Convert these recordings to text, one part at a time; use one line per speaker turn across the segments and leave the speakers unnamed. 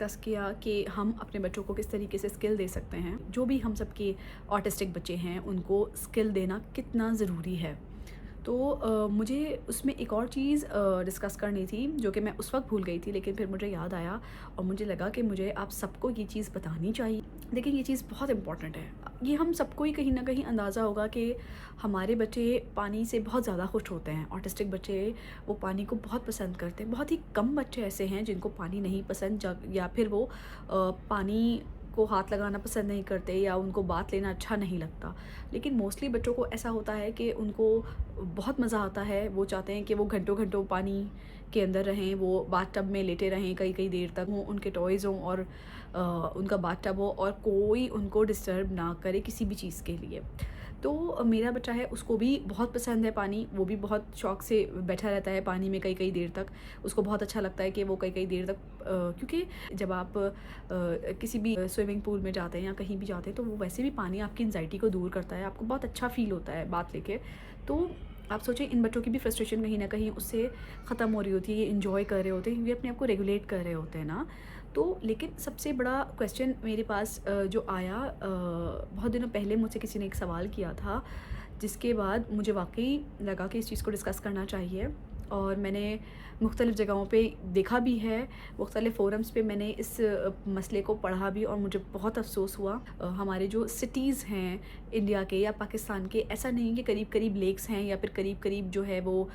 Discuss किया कि हम अपने बच्चों को किस तरीके से स्किल दे सकते हैं। जो भी हम सबके ऑटिस्टिक बच्चे हैं उनको स्किल देना कितना ज़रूरी है। तो मुझे उसमें एक और चीज़ डिस्कस करनी थी जो कि मैं उस वक्त भूल गई थी, लेकिन फिर मुझे याद आया और मुझे लगा कि मुझे आप सबको ये चीज़ बतानी चाहिए। देखिए, ये चीज़ बहुत इम्पॉर्टेंट है। ये हम सबको ही कहीं ना कहीं अंदाज़ा होगा कि हमारे बच्चे पानी से बहुत ज़्यादा खुश होते हैं। ऑटिस्टिक बच्चे वो पानी को बहुत पसंद करते हैं। बहुत ही कम बच्चे ऐसे हैं जिनको पानी नहीं पसंद, या फिर वो पानी को हाथ लगाना पसंद नहीं करते या उनको बात लेना अच्छा नहीं लगता। लेकिन मोस्टली बच्चों को ऐसा होता है कि उनको बहुत मज़ा आता है। वो चाहते हैं कि वो घंटों घंटों पानी के अंदर रहें, वो बाथटब में लेटे रहें कई कई देर तक, वो उनके टॉयज़ हों और उनका बाथटब हो और कोई उनको डिस्टर्ब ना करे किसी भी चीज़ के लिए। तो मेरा बच्चा है, उसको भी बहुत पसंद है पानी। वो भी बहुत शौक़ से बैठा रहता है पानी में कई कई देर तक। उसको बहुत अच्छा लगता है कि वो कई कई देर तक क्योंकि जब आप किसी भी स्विमिंग पूल में जाते हैं या कहीं भी जाते हैं तो वो वैसे भी पानी आपकी एंग्जाइटी को दूर करता है। आपको बहुत अच्छा फ़ील होता है बात लेके। तो आप सोचें, इन बच्चों की भी फ्रस्ट्रेशन कहीं ना कहीं उससे ख़त्म हो रही होती है। ये इंजॉय कर रहे होते हैं, ये अपने आप को रेगुलेट कर रहे होते हैं ना। तो लेकिन सबसे बड़ा क्वेश्चन मेरे पास जो आया, बहुत दिनों पहले मुझसे किसी ने एक सवाल किया था, जिसके बाद मुझे वाकई लगा कि इस चीज़ को डिस्कस करना चाहिए। और मैंने मुख्तलिफ़ जगहों पे देखा भी है, मुख्तलिफ़ फ़ोरम्स पे मैंने इस मसले को पढ़ा भी, और मुझे बहुत अफ़सोस हुआ। हमारे जो सिटीज़ हैं इंडिया के या पाकिस्तान के, ऐसा नहीं कि करीब करीब लेक्स हैं या फिर करीब करीब जो है वो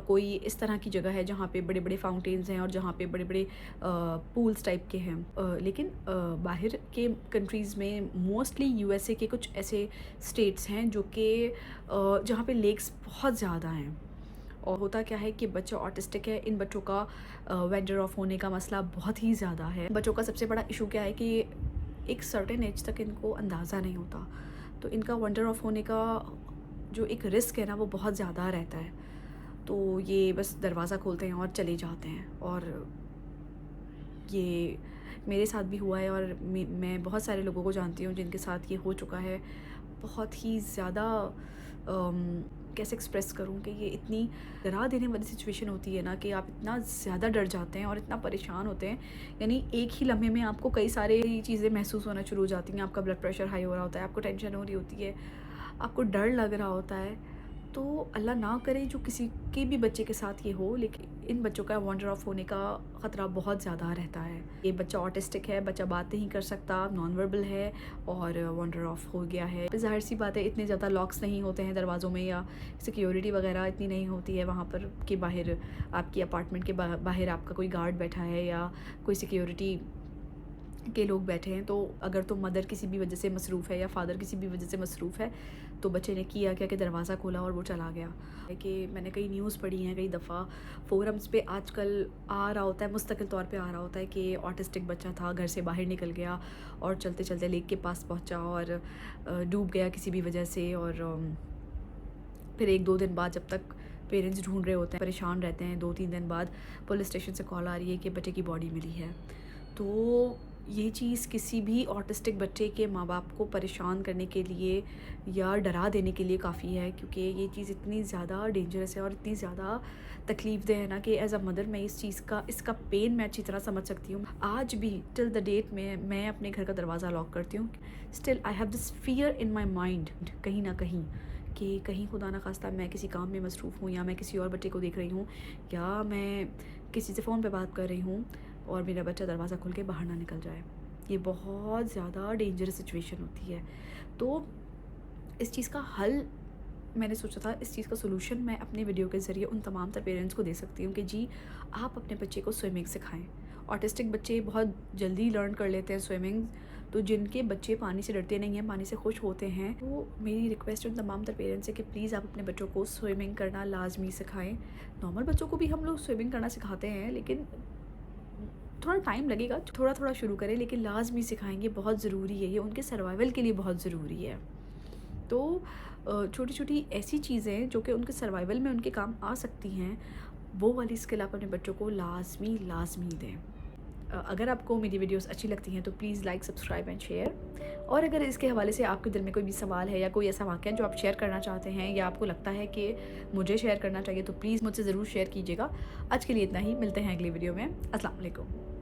कोई इस तरह की जगह है जहाँ पे बड़े बड़े फाउंटेन्स हैं और जहाँ पे बड़े बड़े पूल्स टाइप के हैं। लेकिन बाहर के कंट्रीज़ में मोस्टली यूएसए के कुछ ऐसे स्टेट्स हैं जो कि जहाँ पे लेक्स बहुत ज़्यादा हैं। और होता क्या है कि बच्चा ऑटिस्टिक है, इन बच्चों का वेंडर ऑफ होने का मसला बहुत ही ज़्यादा है। बच्चों का सबसे बड़ा इशू क्या है कि एक सर्टेन एज तक इनको अंदाज़ा नहीं होता, तो इनका वंडर ऑफ होने का जो एक रिस्क है ना वो बहुत ज़्यादा रहता है। तो ये बस दरवाज़ा खोलते हैं और चले जाते हैं। और ये मेरे साथ भी हुआ है और मैं बहुत सारे लोगों को जानती हूँ जिनके साथ ये हो चुका है। बहुत ही ज़्यादा कैसे एक्सप्रेस करूँ कि ये इतनी डरा देने वाली सिचुएशन होती है ना कि आप इतना ज़्यादा डर जाते हैं और इतना परेशान होते हैं। यानी एक ही लम्हे में आपको कई सारे चीज़ें महसूस होना शुरू हो जाती हैं। आपका ब्लड प्रेशर हाई हो रहा होता है, आपको टेंशन हो रही होती है, आपको डर लग रहा होता है। तो अल्लाह ना करे जो किसी के भी बच्चे के साथ ये हो, लेकिन इन बच्चों का वंडर ऑफ होने का ख़तरा बहुत ज़्यादा रहता है। ये बच्चा ऑटिस्टिक है, बच्चा बात नहीं कर सकता, नॉन वर्बल है और वंडर ऑफ हो गया है। ज़ाहिर सी बात है, इतने ज़्यादा लॉक्स नहीं होते हैं दरवाज़ों में या सिक्योरिटी वगैरह इतनी नहीं होती है वहाँ पर कि बाहर आपकी अपार्टमेंट के बाहर आपका कोई गार्ड बैठा है या कोई सिक्योरिटी के लोग बैठे हैं। तो अगर तो मदर किसी भी वजह से मसरूफ़ है या फ़ादर किसी भी वजह से मसरूफ़ है, तो बच्चे ने किया क्या कि दरवाज़ा खोला और वो चला गया। कि मैंने कई न्यूज़ पढ़ी हैं, कई दफ़ा फ़ोरम्स पे आजकल आ रहा होता है, मुस्तकिल तौर पे आ रहा होता है कि ऑटिस्टिक बच्चा था, घर से बाहर निकल गया और चलते चलते लेक के पास पहुँचा और डूब गया किसी भी वजह से। और फिर 1-2 दिन बाद जब तक पेरेंट्स ढूंढ रहे होते हैं, परेशान रहते हैं, 2-3 दिन बाद पुलिस स्टेशन से कॉल आ रही है कि बच्चे की बॉडी मिली है। तो ये चीज़ किसी भी ऑटिस्टिक बच्चे के माँ बाप को परेशान करने के लिए या डरा देने के लिए काफ़ी है, क्योंकि ये चीज़ इतनी ज़्यादा डेंजरस है और इतनी ज़्यादा तकलीफ़देह है ना कि एज़ अ मदर मैं इसका पेन मैं अच्छी तरह समझ सकती हूँ। आज भी टिल द डेट में मैं अपने घर का दरवाज़ा लॉक करती हूँ। Still I have this fear in my mind कहीं ना कहीं कि कहीं खुदा ना खास्ता मैं किसी काम में मसरूफ़ हूँ या मैं किसी और बच्चे को देख रही हूँ या मैं किसी से फ़ोन पे बात कर रही हूँ और मेरा बच्चा दरवाज़ा खोल के बाहर ना निकल जाए। ये बहुत ज़्यादा डेंजरस सिचुएशन होती है। तो इस चीज़ का हल मैंने सोचा था, इस चीज़ का सोल्यूशन मैं अपने वीडियो के ज़रिए उन तमाम तर पेरेंट्स को दे सकती हूँ कि जी, आप अपने बच्चे को स्विमिंग सिखाएं। ऑटिस्टिक बच्चे बहुत जल्दी लर्न कर लेते हैं स्विमिंग, तो जिनके बच्चे पानी से डरते नहीं हैं, पानी से खुश होते हैं, तो मेरी रिक्वेस्ट उन तमाम तर पेरेंट्स है कि प्लीज़ आप अपने बच्चों को स्विमिंग करना लाजमी सिखाएँ। नॉर्मल बच्चों को भी हम लोग स्विमिंग करना सिखाते हैं, लेकिन थोड़ा टाइम लगेगा, थोड़ा थोड़ा शुरू करें, लेकिन लाजमी सिखाएंगे, बहुत ज़रूरी है, ये उनके सर्वाइवल के लिए बहुत ज़रूरी है। तो छोटी छोटी ऐसी चीज़ें जो कि उनके सर्वाइवल में उनके काम आ सकती हैं, वो वाली स्किल आप अपने बच्चों को लाजमी दें। अगर आपको मेरी वीडियोस अच्छी लगती हैं तो please like, subscribe and share. और अगर इसके हवाले से आपके दिल में कोई भी सवाल है या कोई ऐसा वाक़या जो आप शेयर करना चाहते हैं या आपको लगता है कि मुझे शेयर करना चाहिए, तो प्लीज़ मुझसे ज़रूर शेयर कीजिएगा। आज के लिए इतना ही, मिलते हैं अगली वीडियो में। अस्सलाम वालेकुम।